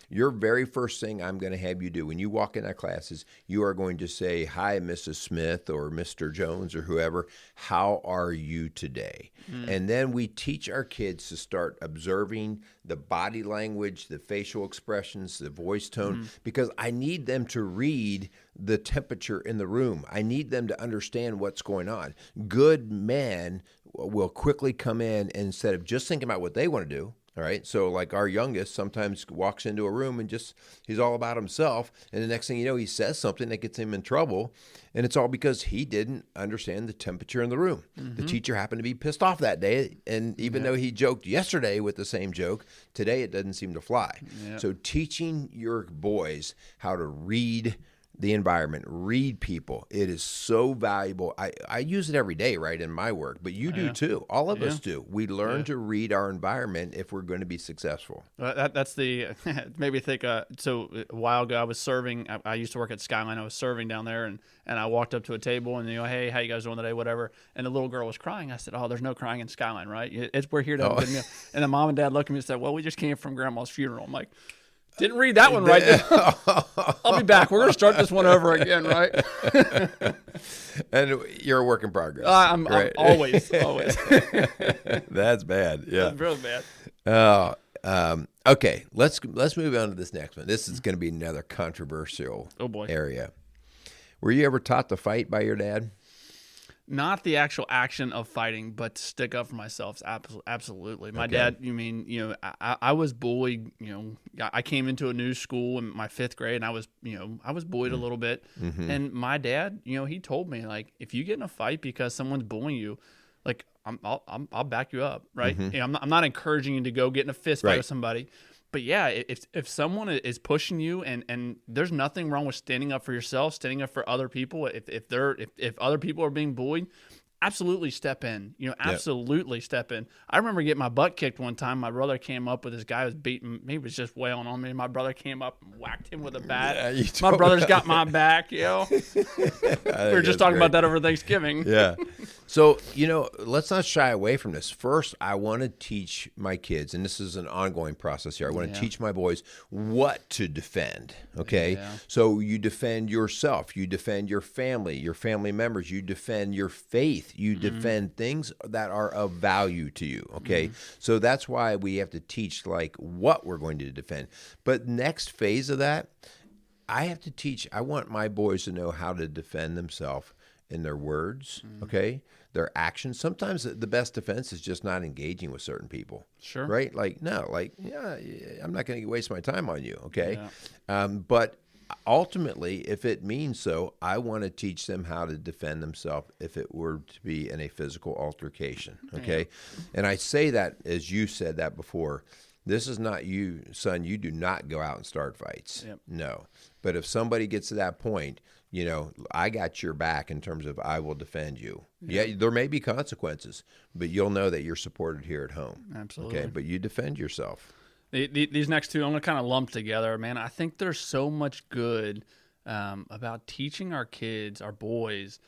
Your very first thing I'm going to have you do when you walk in that class is you are going to say, "Hi, Mrs. Smith or Mr. Jones or whoever, how are you today?" And then we teach our kids to start observing the body language, the facial expressions, the voice tone, because I need them to read the temperature in the room. I need them to understand what's going on. Good men will quickly come in and instead of just thinking about what they want to do, all right. So like our youngest sometimes walks into a room and he's all about himself. And the next thing you know, he says something that gets him in trouble. And it's all because he didn't understand the temperature in the room. The teacher happened to be pissed off that day. And even though he joked yesterday with the same joke, today it doesn't seem to fly. So teaching your boys how to read the environment, read people. It is so valuable. I use it every day, right, in my work, but you do too. All of us do. We learn to read our environment if we're going to be successful. That's the made me think. So a while ago, I was serving. I used to work at Skyline. I was serving down there, and I walked up to a table, and hey, how you guys doing today? Whatever. And the little girl was crying. I said, "Oh, there's no crying in Skyline, right? We're here to have a good meal." And the mom and dad looked at me and said, "Well, we just came from Grandma's funeral." I'm like, didn't read that one right. I'll be back. We're going to start this one over again, right? And you're a work in progress. I'm always. That's bad. Yeah, that's really bad. Okay. Let's move on to this next one. This is going to be another controversial area. Were you ever taught to fight by your dad? Not the actual action of fighting, but to stick up for myself. Absolutely. My dad, I was bullied. I came into a new school in my 5th grade, and I was bullied a little bit. And my dad, he told me, like, if you get in a fight because someone's bullying you, like, I'll back you up, right? You know, I'm not encouraging you to go get in a fist fight with somebody. But yeah, if someone is pushing you, and there's nothing wrong with standing up for yourself, standing up for other people. If other people are being bullied, absolutely step in. You know, absolutely step in. I remember getting my butt kicked one time. My brother came up with this guy who was beating. Maybe was just wailing on me. My brother came up and whacked him with a bat. My brother's got my back. You know, we were just talking about that over Thanksgiving. Yeah. So, you know, let's not shy away from this. First, I want to teach my kids, and this is an ongoing process here. I want to teach my boys what to defend, okay? Yeah. So you defend yourself. You defend your family members. You defend your faith. You defend things that are of value to you, okay? So that's why we have to teach, like, what we're going to defend. But next phase of that, I have to teach. I want my boys to know how to defend themselves in their words, okay, their actions. Sometimes the best defense is just not engaging with certain people. Sure. Right? Like, no, like, yeah, I'm not going to waste my time on you, okay? Yeah. But ultimately, if it means so, I want to teach them how to defend themselves if it were to be in a physical altercation, okay? Yeah. And I say that, as you said that before, this is not you, son, you do not go out and start fights. Yep. No. But if somebody gets to that point, you know, I got your back in terms of I will defend you. Yeah, there may be consequences, but you'll know that you're supported here at home. Absolutely. Okay, but you defend yourself. These next two, I'm going to kind of lump together. Man, I think there's so much good about teaching our kids, our boys,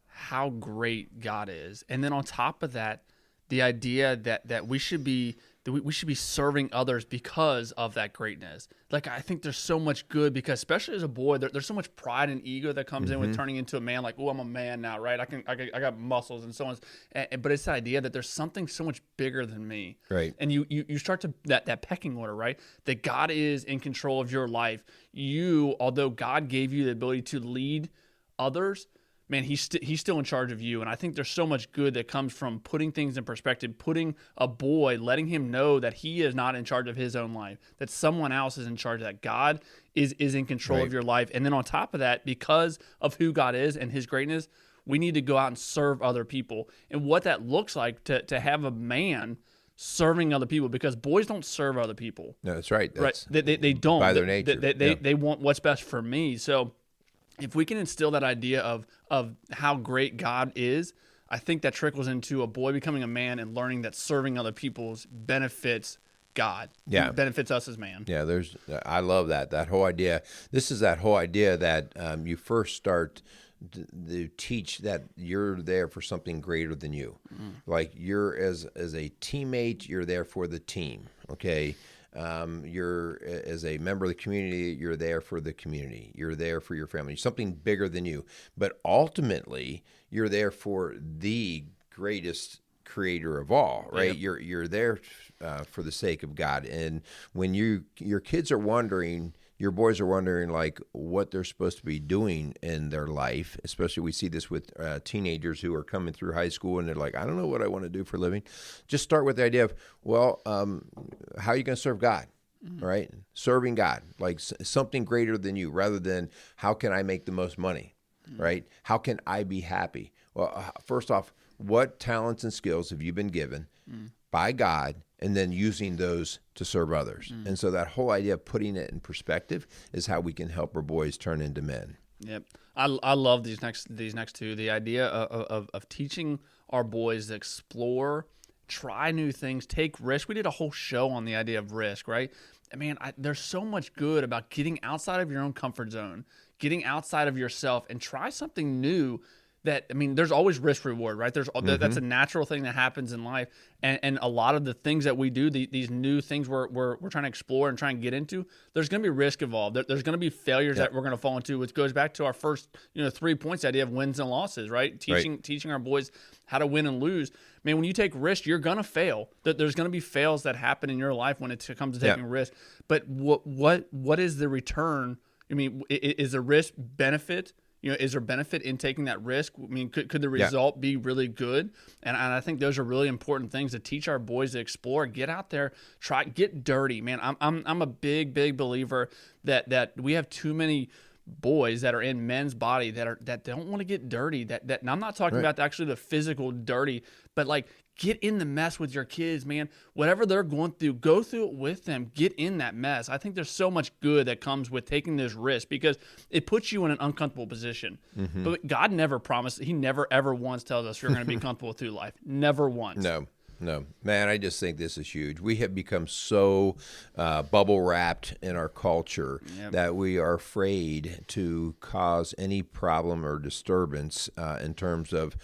how great God is. And then on top of that, the idea that we should be serving others because of that greatness. Like, I think there's so much good because, especially as a boy, there's so much pride and ego that comes in with turning into a man. Like, oh, I'm a man now, right? I got muscles and so on. But it's the idea that there's something so much bigger than me, right? And you start to that pecking order, right? That God is in control of your life. You, although God gave you the ability to lead others, man, he's still in charge of you. And I think there's so much good that comes from putting things in perspective, putting a boy, letting him know that he is not in charge of his own life, that someone else is in charge of that. God is in control of your life. And then on top of that, because of who God is and his greatness, we need to go out and serve other people. And what that looks like to have a man serving other people, because boys don't serve other people. No, that's right. That's right. They don't. By their nature. They want what's best for me. So if we can instill that idea of how great God is, I think that trickles into a boy becoming a man and learning that serving other people's benefits God. Yeah. It benefits us as man. Yeah, I love that whole idea. This is that whole idea that you first start to teach that you're there for something greater than you. Like, you're as a teammate, you're there for the team, okay? You're, as a member of the community, you're there for the community. You're there for your family, something bigger than you. But ultimately, you're there for the greatest creator of all, right? Yep. You're there for the sake of God. And when your kids are wondering, your boys are wondering, like, what they're supposed to be doing in their life, especially we see this with teenagers who are coming through high school and they're like, I don't know what I want to do for a living. Just start with the idea of, well, how are you going to serve God, right? Serving God, like something greater than you, rather than how can I make the most money, right? How can I be happy? Well, first off, what talents and skills have you been given by God, and then using those to serve others? And so that whole idea of putting it in perspective is how we can help our boys turn into men. Yep. I love these next two. The idea of teaching our boys to explore, try new things, take risks. We did a whole show on the idea of risk, right? Man, there's so much good about getting outside of your own comfort zone, getting outside of yourself, and try something new. That, I mean, there's always risk reward, right? That's a natural thing that happens in life, and a lot of the things that we do, these new things we're trying to explore and try and get into, there's going to be risk involved. There's going to be failures that we're going to fall into, which goes back to our first 3 points idea of wins and losses, right? Teaching our boys how to win and lose. Man, when you take risks, you're going to fail. There's going to be fails that happen in your life when it comes to taking risks. But what is the return? I mean, is the risk benefit? Is there benefit in taking that risk? I mean, could the result be really good? And I think those are really important things to teach our boys to explore. Get out there, get dirty, man. I'm a big believer that we have too many boys that are in men's body that don't want to get dirty. That and I'm not talking about actually the physical dirty, but like get in the mess with your kids, man. Whatever they're going through, go through it with them. Get in that mess. I think there's so much good that comes with taking this risk because it puts you in an uncomfortable position. Mm-hmm. But God never promised. He never, ever once tells us you're going to be comfortable through life. Never once. No, man, I just think this is huge. We have become so bubble wrapped in our culture that we are afraid to cause any problem or disturbance in terms of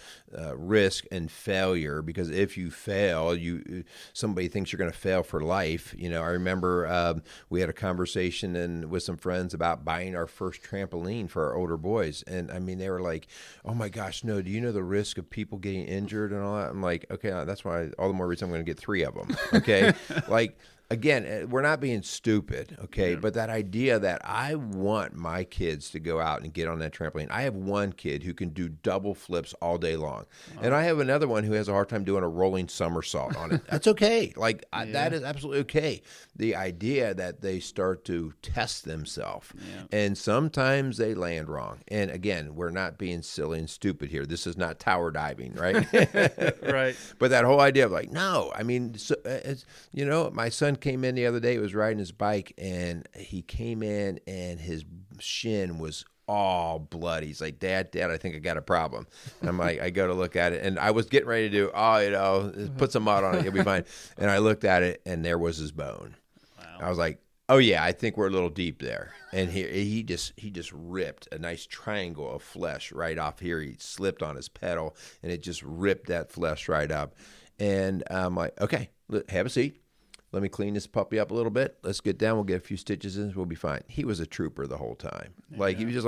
risk and failure. Because if you fail, somebody thinks you're going to fail for life. I remember we had a conversation with some friends about buying our first trampoline for our older boys, and I mean they were like, "Oh my gosh, no! Do you know the risk of people getting injured and all that?" I'm like, "Okay, that's why." All the more reason I'm going to get 3 of them. Okay. Again, we're not being stupid. Okay. Yeah. But that idea that I want my kids to go out and get on that trampoline. I have one kid who can do double flips all day long. Wow. And I have another one who has a hard time doing a rolling somersault on it. That's okay. That is absolutely okay. The idea that they start to test themselves and sometimes they land wrong. And again, we're not being silly and stupid here. This is not tower diving, right? Right. But that whole idea of no, I mean, my son came in the other day, he was riding his bike, and he came in, and his shin was all bloody. He's like, Dad, I think I got a problem. And I'm like, I go to look at it, and I was getting ready to do, put some mud on it, you'll be fine. And I looked at it, and there was his bone. Wow. I was like, oh yeah, I think we're a little deep there. And he just ripped a nice triangle of flesh right off here. He slipped on his pedal, and it just ripped that flesh right up. And I'm like, okay, have a seat. Let me clean this puppy up a little bit. Let's get down. We'll get a few stitches in. We'll be fine. He was a trooper the whole time. He was just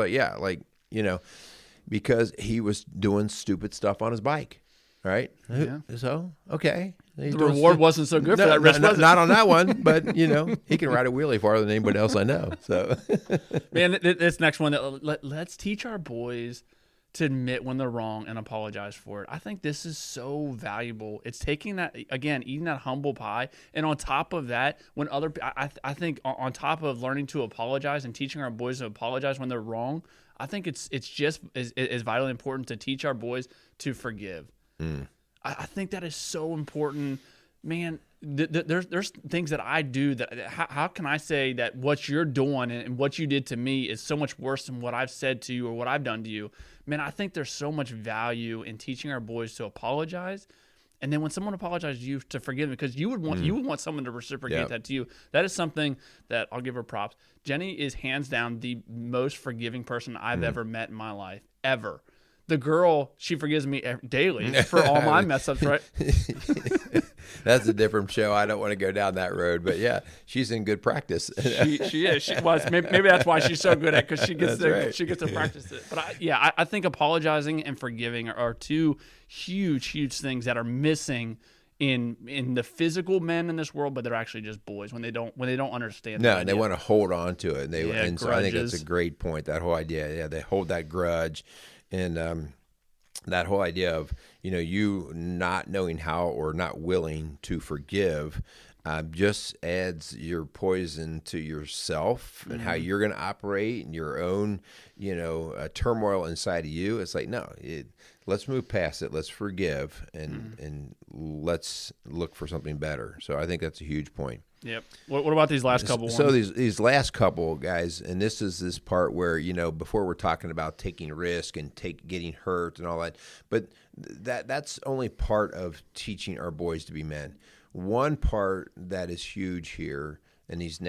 because he was doing stupid stuff on his bike. Right? Yeah. So, okay. The reward wasn't so good for that risk, was it? Not on that one, but, he can ride a wheelie farther than anybody else I know. So, man, this next one, let's teach our boys to admit when they're wrong and apologize for it. I think this is so valuable. It's taking that, again, eating that humble pie. And on top of that, I think on top of learning to apologize and teaching our boys to apologize when they're wrong, I think it's just as vitally important to teach our boys to forgive. Mm. I think that is so important. Man, there's things that I do that how can I say that what you're doing and what you did to me is so much worse than what I've said to you or what I've done to you? Man, I think there's so much value in teaching our boys to apologize, and then when someone apologizes to you, to forgive them, because you would want someone to reciprocate that to you. That is something that I'll give her props. Jenny is hands down the most forgiving person I've ever met in my life, ever. The girl, she forgives me daily for all my mess ups, right? That's a different show. I don't want to go down that road, but yeah, she's in good practice. She is. She was. Maybe that's why she's so good at it, because she gets to practice it. But I think apologizing and forgiving are two huge things that are missing in the physical men in this world, but they're actually just boys when they don't understand. No, and they want to hold on to it, and so I think that's a great point. That whole idea, they hold that grudge. And that whole idea of, you not knowing how or not willing to forgive just adds your poison to yourself and how you're going to operate and your own, turmoil inside of you. It's like, no, let's move past it. Let's forgive and let's look for something better. So I think that's a huge point. Yep. What about these last couple ones? So these last couple, guys, and this is this part where, before we're talking about taking risk and getting hurt and all that, but that's only part of teaching our boys to be men. One part that is huge here, and these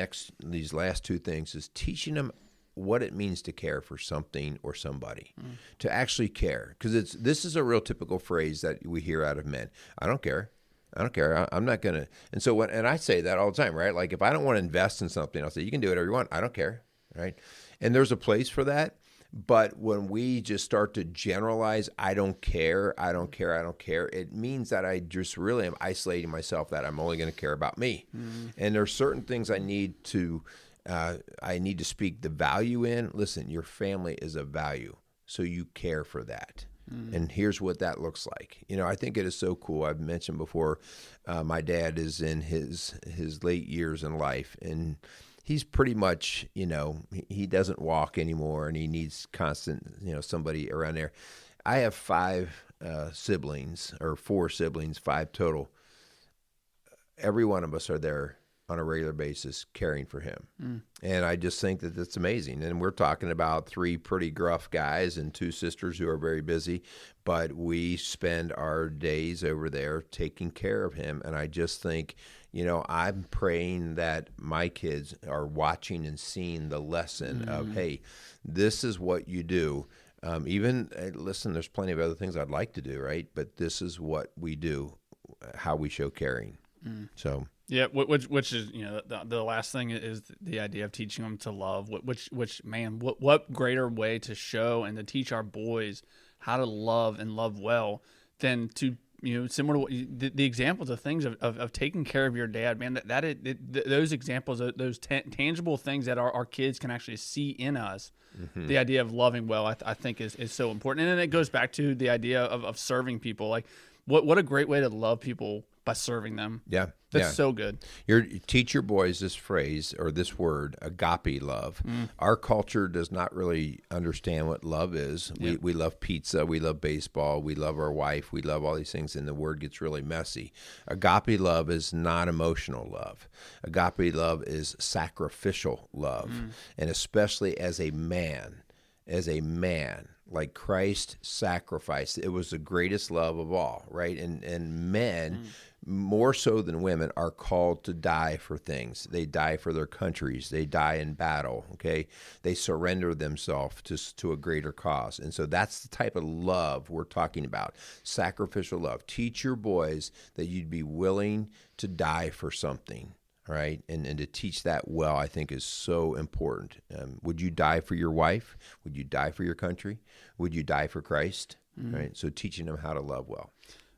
last two things, is teaching them what it means to care for something or somebody, to actually care. Because this is a real typical phrase that we hear out of men. I don't care. I'm not going to. And so and I say that all the time, right? Like if I don't want to invest in something, I'll say, you can do whatever you want. I don't care. Right. And there's a place for that. But when we just start to generalize, I don't care, it means that I just really am isolating myself, that I'm only going to care about me. Mm-hmm. And there's certain things I need to speak the value in. Listen, your family is a value, so you care for that. And here's what that looks like. I think it is so cool. I've mentioned before, my dad is in his late years in life, and he's pretty much, he doesn't walk anymore, and he needs constant, somebody around there. I have 5 siblings, or 4 siblings, 5 total. Every one of us are there on a regular basis caring for him. And I just think that that's amazing. And we're talking about 3 pretty gruff guys and 2 sisters who are very busy, but we spend our days over there taking care of him. And I just think, I'm praying that my kids are watching and seeing the lesson of, hey, this is what you do. Listen, there's plenty of other things I'd like to do, right? But this is what we do, how we show caring. So yeah, which is the last thing is the idea of teaching them to love. Which man, what greater way to show and to teach our boys how to love and love well than to similar to what the examples of things of taking care of your dad, man. Those examples, those tangible things that our kids can actually see in us. The idea of loving well, I think is so important, and then it goes back to the idea of serving people. Like what a great way to love people by serving them. Yeah. That's so good. Teach your boys this phrase or this word, agape love. Our culture does not really understand what love is. We love pizza. We love baseball. We love our wife. We love all these things, and the word gets really messy. Agape love is not emotional love. Agape love is sacrificial love, and especially as a man, like Christ sacrificed. It was the greatest love of all, right? And men, more so than women, are called to die for things. They die for their countries. They die in battle, okay? They surrender themselves to a greater cause. And so that's the type of love we're talking about, sacrificial love. Teach your boys that you'd be willing to die for something. Right, and to teach that well, I think, is so important. Would you die for your wife? Would you die for your country? Would you die for Christ? Right. So teaching them how to love well.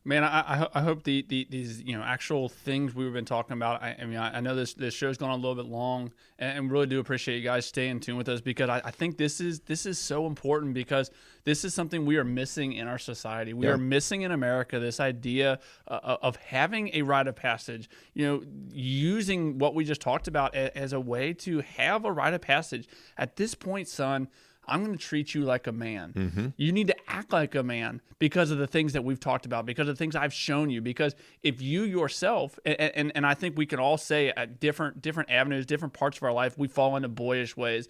Man, I hope these actual things we've been talking about. I know this show's gone a little bit long, and really do appreciate you guys staying in tune with us, because I think this is so important, because this is something we are missing in our society. We are missing in America this idea of having a rite of passage. Using what we just talked about as a way to have a rite of passage. At this point, son, I'm going to treat you like a man. You need to act like a man because of the things that we've talked about, because of the things I've shown you. Because if you yourself, and I think we can all say at different avenues, different parts of our life, we fall into boyish ways.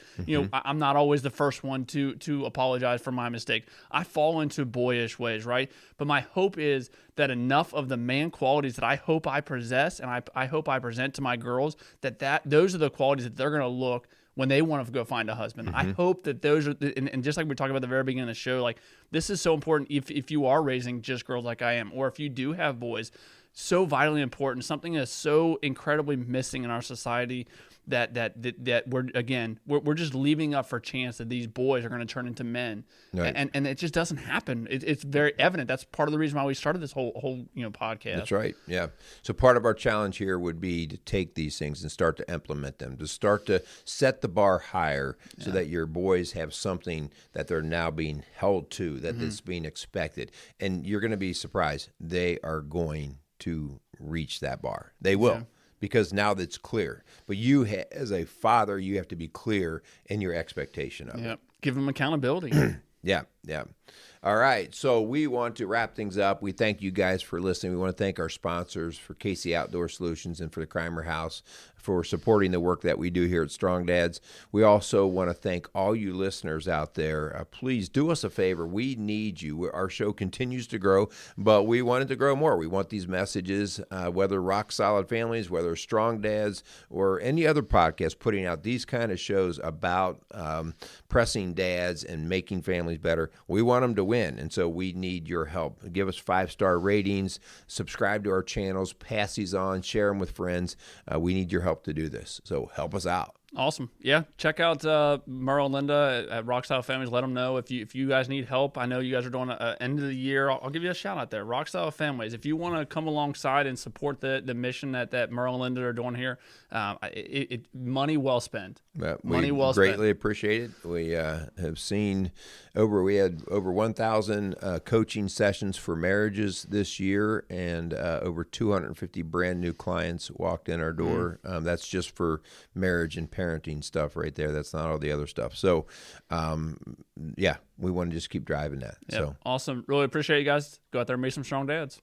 I'm not always the first one to apologize for my mistake. I fall into boyish ways, right? But my hope is that enough of the man qualities that I hope I possess and I hope I present to my girls, that those are the qualities that they're going to look when they want to go find a husband. I hope that those are, and just like we talked about at the very beginning of the show, like this is so important if you are raising just girls like I am, or if you do have boys, so vitally important, something that's so incredibly missing in our society that we're just leaving up for chance that these boys are going to turn into men, right. and it just doesn't happen. It's very evident. That's part of the reason why we started this whole podcast. That's right. Yeah. So part of our challenge here would be to take these things and start to implement them, to start to set the bar higher, so that your boys have something that they're now being held to, that is being expected, and you're going to be surprised. They are going to reach that bar. They will. Yeah. Because now that's clear. But you, as a father, you have to be clear in your expectation of it. Give them accountability. Yeah. All right, so we want to wrap things up. We thank you guys for listening. We want to thank our sponsors, for Casey Outdoor Solutions and for the Crimer House, for supporting the work that we do here at Strong Dads. We also want to thank all you listeners out there. Please do us a favor. We need you. Our show continues to grow, but we want it to grow more. We want these messages, whether Rock Solid Families, whether Strong Dads, or any other podcast putting out these kind of shows about pressing dads and making families better. We want them to win, and so we need your help. Give us 5-star ratings, subscribe to our channels, pass these on, share them with friends. We need your help to do this, so help us out. Awesome. Yeah, check out Merle and Linda at Rock Style Families. Let them know if you guys need help. I know you guys are doing an end of the year. I'll give you a shout out there. Rock Style Families. If you want to come alongside and support the mission that Merle and Linda are doing here, money well spent. Money well spent. We greatly appreciate it. We have seen we had over 1,000 coaching sessions for marriages this year, and over 250 brand new clients walked in our door. That's just for marriage and parenting stuff right there. That's not all the other stuff. So, yeah, we want to just keep driving that. Yep. So Awesome. Really appreciate you guys. Go out there and be some strong dads.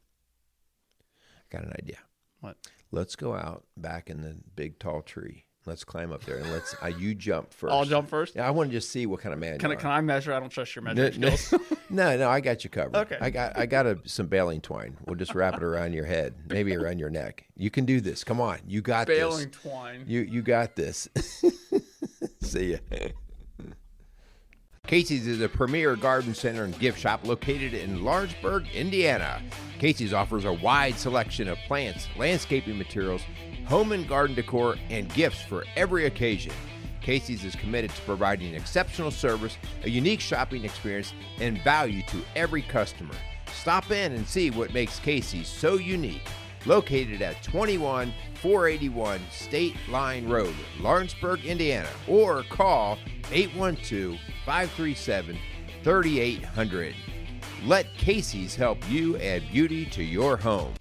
I got an idea. What? Let's go out back in the big tall tree. Let's climb up there and you jump first. I'll jump first? Yeah, I want to just see what kind of man you are. Can I measure? I don't trust your measuring skills. No, I got you covered. Okay. I got some baling twine. We'll just wrap it around your head, maybe around your neck. You can do this. Come on. You got this. Baling twine. You got this. See ya. Casey's is a premier garden center and gift shop located in Lawrenceburg, Indiana. Casey's offers a wide selection of plants, landscaping materials, home and garden decor, and gifts for every occasion. Casey's is committed to providing exceptional service, a unique shopping experience, and value to every customer. Stop in and see what makes Casey's so unique. Located at 21481 State Line Road, Lawrenceburg, Indiana, or call 812-537-3800. Let Casey's help you add beauty to your home.